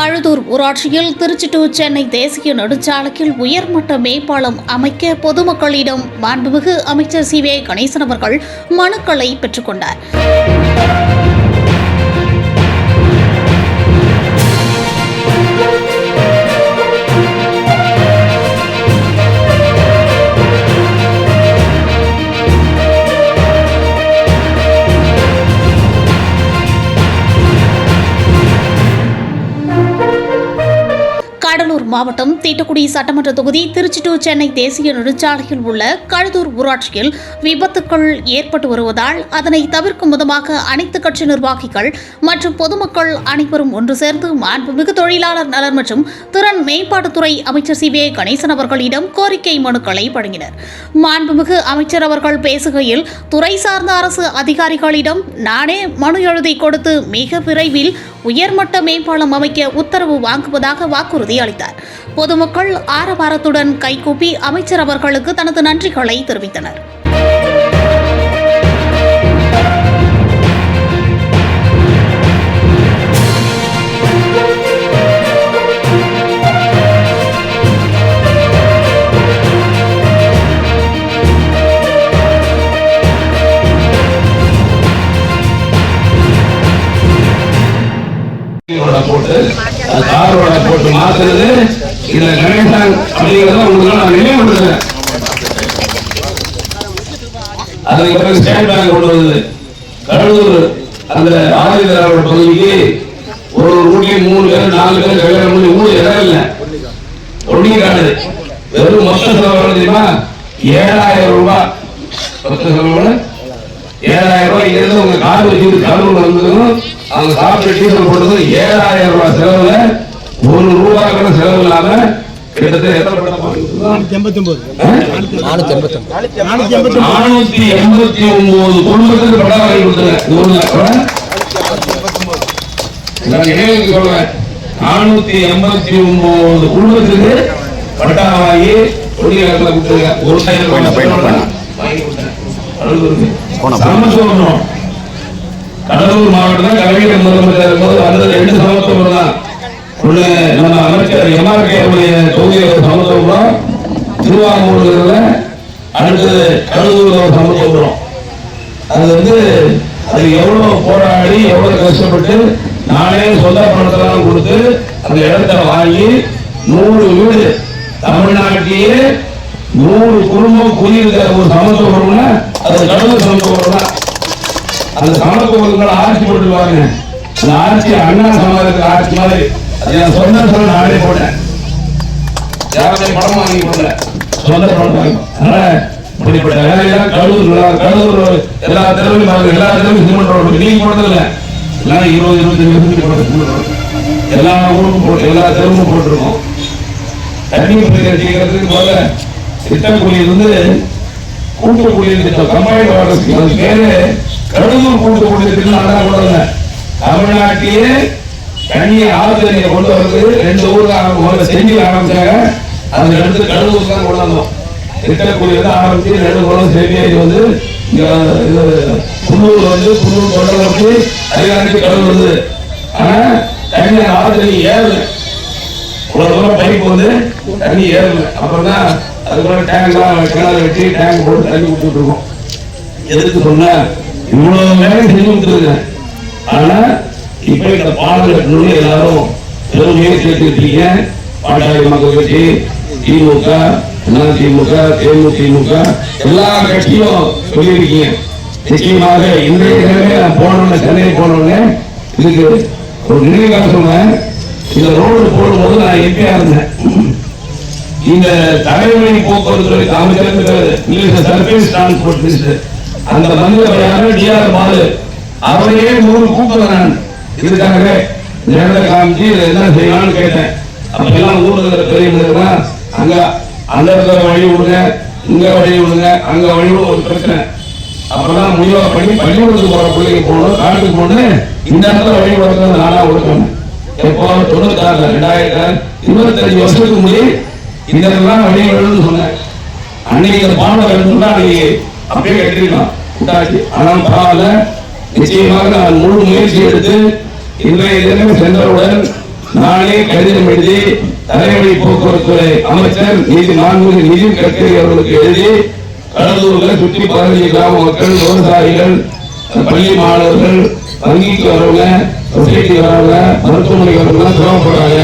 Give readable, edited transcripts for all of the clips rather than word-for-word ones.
கழுதூர் ஊராட்சியில் திருச்சி டு சென்னை தேசிய நெடுஞ்சாலையில் உயர்மட்ட மேம்பாலம் அமைக்க பொதுமக்களிடம் மாண்புமிகு அமைச்சர் சி.வே. கணேசன் அவர்கள் மனுக்களை பெற்றுக்கொண்டார். கடலூர் மாவட்டம் தீட்டுக்குடி சட்டமன்ற தொகுதி திருச்சி டு சென்னை தேசிய நெடுஞ்சாலையில் உள்ள கழுதூர் ஊராட்சியில் விபத்துக்கள் ஏற்பட்டு வருவதால் அதனை தவிர்க்கும் விதமாக அனைத்து கட்சி நிர்வாகிகள் மற்றும் பொதுமக்கள் அனைவரும் ஒன்று சேர்ந்து மாண்புமிகு தொழிலாளர் நலன் மற்றும் திறன் மேம்பாட்டுத்துறை அமைச்சர் சி.வே. கணேசன் அவர்களிடம் கோரிக்கை மனுக்களை வழங்கினர். மாண்புமிகு அமைச்சர் அவர்கள் பேசுகையில், துறை சார்ந்த அரசு அதிகாரிகளிடம் நானே மனு எழுதி கொடுத்து மிக விரைவில் உயர்மட்ட மேம்பாலம் அமைக்க உத்தரவு வாங்குவதாக வாக்குறுதி அளித்தார். பொதுமக்கள் ஆரவாரத்துடன் கைகூப்பி அமைச்சர் அவர்களுக்கு தனது நன்றிகளை தெரிவித்தனர். போட்டு மாத்துறது இந்த கணேசன் அப்படிங்கிறத உங்களுக்கு நான் நினைவுபடுத்துறேன். அதுக்கு பிறகு ஸ்டேட் பேங்க் கொண்டு வந்தது கடலூர் அந்த ஆதிதிராவிட பகுதிக்கு ஒரு ரூட்லயும் 3 பேர் 4 பேர் கல்யாணம் பண்ணி ஊர் இடம் இல்லை ஒடுங்காடு. வெறும் மொத்த செலவு தெரியுமா? 7000 ரூபாய். மொத்த செலவு 7000 ரூபாய். இருந்து உங்க கார் வச்சு கடலூர் வந்ததும் அவங்க சாப்பிட்டு டீசல் போட்டது 7000 ரூபாய் செலவுல 1 ரூபாய் கூட செலவு இல்லாம கிட்டத்தட்ட 489 குடும்பத்துக்கு பட்டா வாங்கி கொடுத்தாங்க. 489 குடும்பத்துக்கு பட்டா வாங்கி கொடியாளர்களை கொடுத்தாங்க. 1000 வாங்கி கொடுத்தாங்க. கடலூர் மாவட்டத்தில் கலைஞர் முதலமைச்சர் போது வந்தது 2 சமத்துவம் தான். ஒண்ணு நம்ம அமைச்சர் எம்ஆர்கேவுடைய தொகுதியில் சமத்துவம், திருவாரூர்ல அடுத்தது கடலூர் சமத்துவம். அது அது எவ்வளவு போராடி எவ்வளவு கஷ்டப்பட்டு நானே சொந்த பணத்தெல்லாம் கொடுத்து அந்த இடத்த வாங்கி 100 வீடு தமிழ்நாட்டிலேயே 100 குடும்பம் குடியிருக்கிற ஒரு சமத்துவம்னா அது கடலூர் சமத்துவம் தான். அந்த சமத்துவங்களை ஆட்சி போட்டுருவாங்க. அந்த ஆட்சி அண்ணா சமாஜத்துக்கு ஆட்சி மாதிரி என் சொந்த செலவு நானே போட்டேன். யாருடைய படம் வாங்கி போடல, சொந்த படம் வாங்கி. அதனால இப்படிப்பட்ட வேலையெல்லாம் கடலூர் எல்லா தெருவிலும் எல்லா தெருவிலும் சிமெண்ட் ரோடு நீங்க போட்டதில்லை. எல்லாம் 20-25 போட்ட சிமெண்ட் ரோடு எல்லா ஊருக்கும் போட்டு எல்லா தெருவும் போட்டிருக்கோம். தண்ணி செய்யறதுக்கு போல திட்டக்குழி கூட்டு குடிநீர் திட்டம் கம்பைன்ட் வாட்டர் ஸ்கீம். அது பேரு கடலூர் கூட்டு குடிநீர் திட்டம். கொடுங்க தமிழ்நாட்டிலேயே தண்ணியை ஆறுதலியை கொண்டு வரது 2 ஊருக்கு செஞ்சில் ஆரம்பிச்சாங்க. அந்த இடத்துல கடலூர் தான் கொண்டு வந்தோம். திட்டக்குழி ஆரம்பிச்சு 2 குளம் செவியாகி குன்னூர் குன்னூர் கொண்டு வந்து அதிகாரிக்கு கடலூர் வருது. ஆனா தண்ணி ஆறுதலி ஏறல. இவ்வளவு தூரம் பைப் தண்ணி ஏறல. அப்புறம் தான் அதுக்குள்ள டேங்க்லாம் கிணறு வெட்டி டேங்க் போட்டு தண்ணி கொடுத்துட்டு இருக்கோம். எதுக்கு சொன்னா இவ்வளவு வேலை செஞ்சு கொடுத்துருங்க. ஆனா இப்ப இந்த பாடல் கட்டணும் எல்லாரும் பெருமையை சேர்த்துக்கிட்டீங்க. பாட்டாளி மக்கள் கட்சி, திமுக, அதிமுக, தேமுதிக எல்லா கட்சியும் சொல்லியிருக்கீங்க. நிச்சயமாக இன்றைய போனோன்னு சென்னை போனோன்னு இதுக்கு ஒரு நினைவாக சொன்னேன். இந்த ரோடு போடும்போது நான் எம்பியா இருந்தேன். இந்த தலைவலி போக்குவரத்து அமைச்சர் சர்வீஸ் டிரான்ஸ்போர்ட் மினிஸ்டர் அந்த மந்திரி டிஆர் பாலு அவரையே 100 கூப்பிடுறேன். நான் இதுக்காக நேரத்தை காமிச்சு என்ன செய்யலாம்னு கேட்டேன். அப்பெல்லாம் ஊர்ல பெரிய மனிதர்கள் அங்க அந்த இடத்துல வழி விடுங்க, இங்க வழி விடுங்க, அங்க வழி விட ஒரு பிரச்சனை. அப்பதான் முடிவா பண்ணி பள்ளிக்கூடத்துக்கு போற பிள்ளைங்க போகணும், காட்டுக்கு போகணும். இந்த இடத்துல வழி விடுறது நானா கொடுக்கணும். எப்போ 96 2025 வருஷத்துக்கு முன்னாடி இதெல்லாம் வழி விடணும்னு சொன்னேன். அன்னைக்கு இந்த பாடம் வேணும்னா அன்னைக்கு அப்படியே கட்டிருக்கலாம் விட்டாச்சு. ஆனால் பரவாயில்ல, நிச்சயமாக நான் முழு முயற்சி எடுத்து இன்றைய தினம் சென்றவுடன் நானே கடிதம் எழுதி தரைவழி போக்குவரத்துறை அமைச்சர் மாண்புமிகு நிதின் கட்கரி அவர்களுக்கு எழுதி கடலூர்ல சுற்றி 15 கிராம மக்கள், விவசாயிகள், பள்ளி மாணவர்கள், வங்கிக்கு வரவங்க, சொசைட்டி வரவங்க, மருத்துவமனைக்கு வரவங்க சிரமப்படுறாங்க.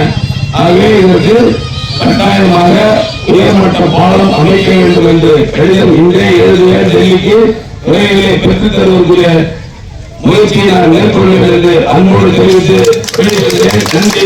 ஆகவே இதற்கு கட்டாயமாக உயர்மட்ட பாலம் அமைக்க வேண்டும் என்று கடிதம் இன்றே எழுதுவேன். டெல்லிக்கு விரைவிலே பெற்றுத் தருவதற்குரிய முயற்சியை நான் மேற்கொள்வேன் என்று அன்போடு தெரிவித்து விடைபெறுகிறேன். நன்றி.